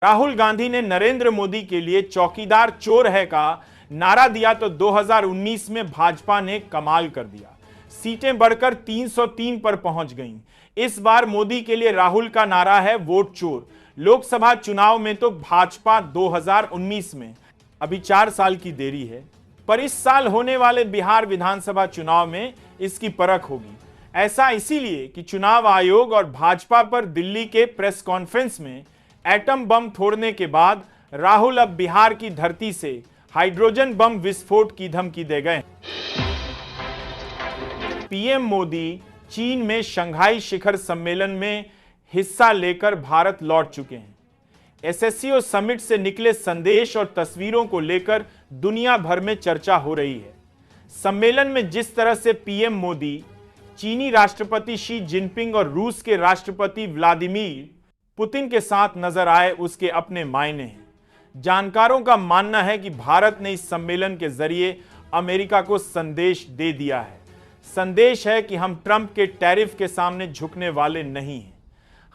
राहुल गांधी ने नरेंद्र मोदी के लिए चौकीदार चोर है का नारा दिया तो 2019 में भाजपा ने कमाल कर दिया। सीटें बढ़कर 303 पर पहुंच गईं। इस बार मोदी के लिए राहुल का नारा है वोट चोर। लोकसभा चुनाव में तो भाजपा 2019 में, अभी 4 साल की देरी है, पर इस साल होने वाले बिहार विधानसभा चुनाव में इसकी परख होगी। ऐसा इसीलिए कि चुनाव आयोग और भाजपा पर दिल्ली के प्रेस कॉन्फ्रेंस में एटम बम फोड़ने के बाद राहुल अब बिहार की धरती से हाइड्रोजन बम विस्फोट की धमकी दे गए। पीएम मोदी चीन में शंघाई शिखर सम्मेलन में हिस्सा लेकर भारत लौट चुके हैं। एससीओ समिट से निकले संदेश और तस्वीरों को लेकर दुनिया भर में चर्चा हो रही है। सम्मेलन में जिस तरह से पीएम मोदी चीनी राष्ट्रपति शी जिनपिंग और रूस के राष्ट्रपति व्लादिमीर पुतिन के साथ नजर आए, उसके अपने मायने हैं। जानकारों का मानना है कि भारत ने इस सम्मेलन के जरिए अमेरिका को संदेश दे दिया है। संदेश है कि हम ट्रंप के टैरिफ के सामने झुकने वाले नहीं हैं।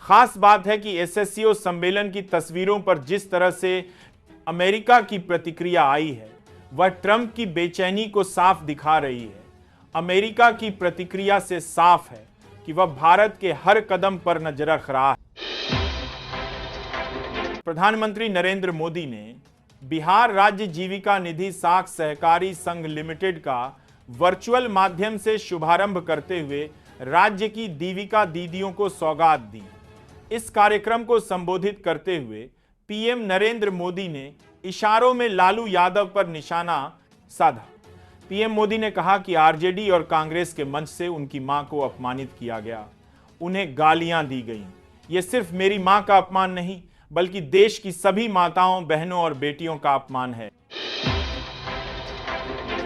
खास बात है कि एससीओ सम्मेलन की तस्वीरों पर जिस तरह से अमेरिका की प्रतिक्रिया आई है, वह ट्रंप की बेचैनी को साफ दिखा रही है। अमेरिका की प्रतिक्रिया से साफ है कि वह भारत के हर कदम पर नजर रख रहा है। प्रधानमंत्री नरेंद्र मोदी ने बिहार राज्य जीविका निधि साख सहकारी संघ लिमिटेड का वर्चुअल माध्यम से शुभारंभ करते हुए राज्य की दीविका दीदियों को सौगात दी। इस कार्यक्रम को संबोधित करते हुए पीएम नरेंद्र मोदी ने इशारों में लालू यादव पर निशाना साधा। पीएम मोदी ने कहा कि आरजेडी और कांग्रेस के मंच से उनकी मां को अपमानित किया गया, उन्हें गालियां दी गईं। यह सिर्फ मेरी मां का अपमान नहीं, बल्कि देश की सभी माताओं, बहनों और बेटियों का अपमान है।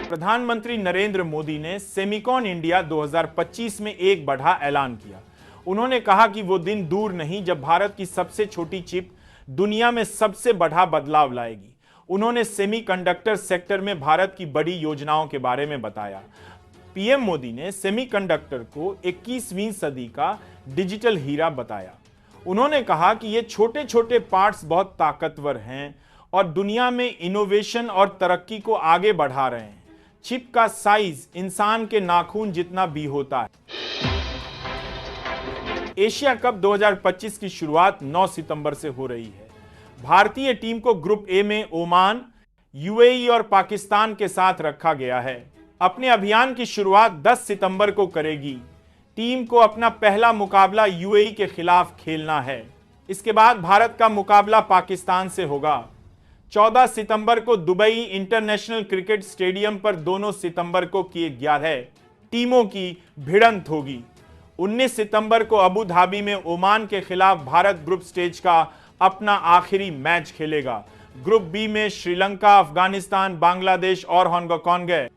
प्रधानमंत्री नरेंद्र मोदी ने सेमिकॉन इंडिया 2025 में एक बड़ा ऐलान किया। उन्होंने कहा कि वो दिन दूर नहीं जब भारत की सबसे छोटी चिप दुनिया में सबसे बड़ा बदलाव लाएगी। उन्होंने सेमीकंडक्टर सेक्टर में भारत की बड़ी योजनाओं के बारे में बताया। पीएम मोदी ने सेमीकंडक्टर को 21वीं सदी का डिजिटल हीरा बताया। उन्होंने कहा कि ये छोटे छोटे पार्ट्स बहुत ताकतवर हैं और दुनिया में इनोवेशन और तरक्की को आगे बढ़ा रहे हैं। चिप का साइज इंसान के नाखून जितना भी होता है। एशिया कप 2025 की शुरुआत 9 सितंबर से हो रही है। भारतीय टीम को ग्रुप ए में ओमान, यूएई और पाकिस्तान के साथ रखा गया है। अपने अभियान की शुरुआत 10 सितंबर को करेगी। टीम को अपना पहला मुकाबला यूएई के खिलाफ खेलना है। इसके बाद भारत का मुकाबला पाकिस्तान से होगा। 14 सितंबर को दुबई इंटरनेशनल क्रिकेट स्टेडियम पर 2 सितंबर को किए 11 टीमों की भिड़ंत होगी। 19 सितंबर को अबू धाबी में ओमान के खिलाफ भारत ग्रुप स्टेज का अपना आखिरी मैच खेलेगा। ग्रुप बी में श्रीलंका, अफगानिस्तान, बांग्लादेश और हांगकांग है।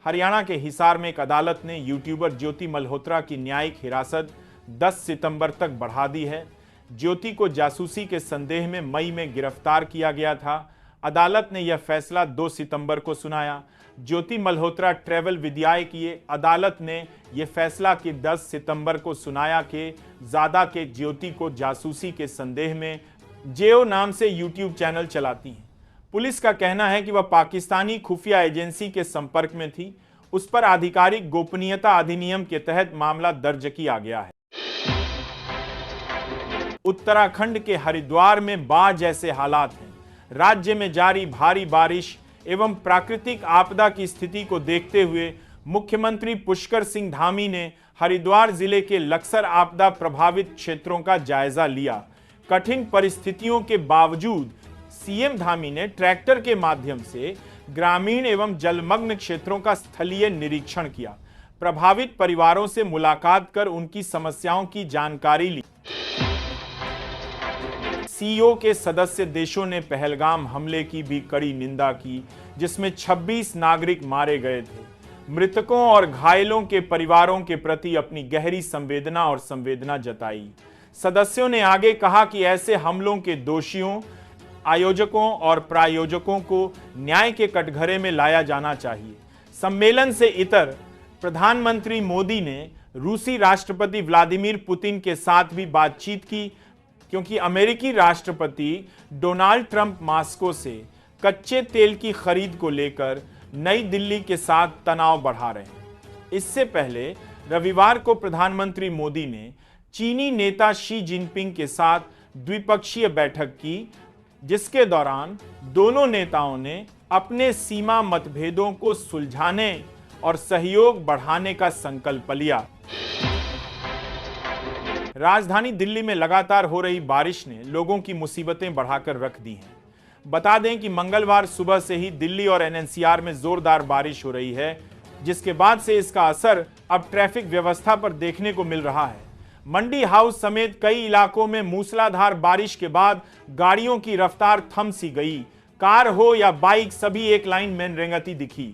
हरियाणा के हिसार में एक अदालत ने यूट्यूबर ज्योति मल्होत्रा की न्यायिक हिरासत 10 सितंबर तक बढ़ा दी है। ज्योति को जासूसी के संदेह में मई में गिरफ्तार किया गया था। अदालत ने यह फैसला 2 सितंबर को सुनाया। ज्योति मल्होत्रा ट्रैवल विद्याय किए। अदालत ने यह फैसला कि 10 सितंबर को सुनाया कि ज़्यादा के ज्योति को जासूसी के संदेह में जेओ नाम से यूट्यूब चैनल चलाती हैं। पुलिस का कहना है कि वह पाकिस्तानी खुफिया एजेंसी के संपर्क में थी। उस पर आधिकारिक गोपनीयता अधिनियम के तहत मामला दर्ज किया गया है। उत्तराखंड के हरिद्वार में बाढ़ जैसे हालात हैं। राज्य में जारी भारी बारिश एवं प्राकृतिक आपदा की स्थिति को देखते हुए मुख्यमंत्री पुष्कर सिंह धामी ने हरिद्वार जिले के लक्सर आपदा प्रभावित क्षेत्रों का जायजा लिया। कठिन परिस्थितियों के बावजूद सीएम धामी ने ट्रैक्टर के माध्यम से ग्रामीण एवं जलमग्न क्षेत्रों का स्थलीय निरीक्षण किया। प्रभावित परिवारों से मुलाकात कर उनकी समस्याओं की जानकारी ली। सीओ के सदस्य देशों ने पहलगाम हमले की भी कड़ी निंदा की, जिसमें 26 नागरिक मारे गए थे। मृतकों और घायलों के परिवारों के प्रति अपनी गहरी संवेदना और संवेदना जताई। सदस्यों ने आगे कहा कि ऐसे हमलों के दोषियों, आयोजकों और प्रायोजकों को न्याय के कटघरे में लाया जाना चाहिए। सम्मेलन से इतर प्रधानमंत्री मोदी ने रूसी राष्ट्रपति व्लादिमीर पुतिन के साथ भी बातचीत की क्योंकि अमेरिकी राष्ट्रपति डोनाल्ड ट्रंप मास्को से कच्चे तेल की खरीद को लेकर नई दिल्ली के साथ तनाव बढ़ा रहे हैं। इससे पहले रविवार को प्रधानमंत्री मोदी ने चीनी नेता शी जिनपिंग के साथ द्विपक्षीय बैठक की, जिसके दौरान दोनों नेताओं ने अपने सीमा मतभेदों को सुलझाने और सहयोग बढ़ाने का संकल्प लिया। राजधानी दिल्ली में लगातार हो रही बारिश ने लोगों की मुसीबतें बढ़ाकर रख दी हैं। बता दें कि मंगलवार सुबह से ही दिल्ली और एनसीआर में जोरदार बारिश हो रही है, जिसके बाद से इसका असर अब ट्रैफिक व्यवस्था पर देखने को मिल रहा है। मंडी हाउस समेत कई इलाकों में मूसलाधार बारिश के बाद गाड़ियों की रफ्तार थम सी गई। कार हो या बाइक, सभी एक लाइन में रेंगती दिखी।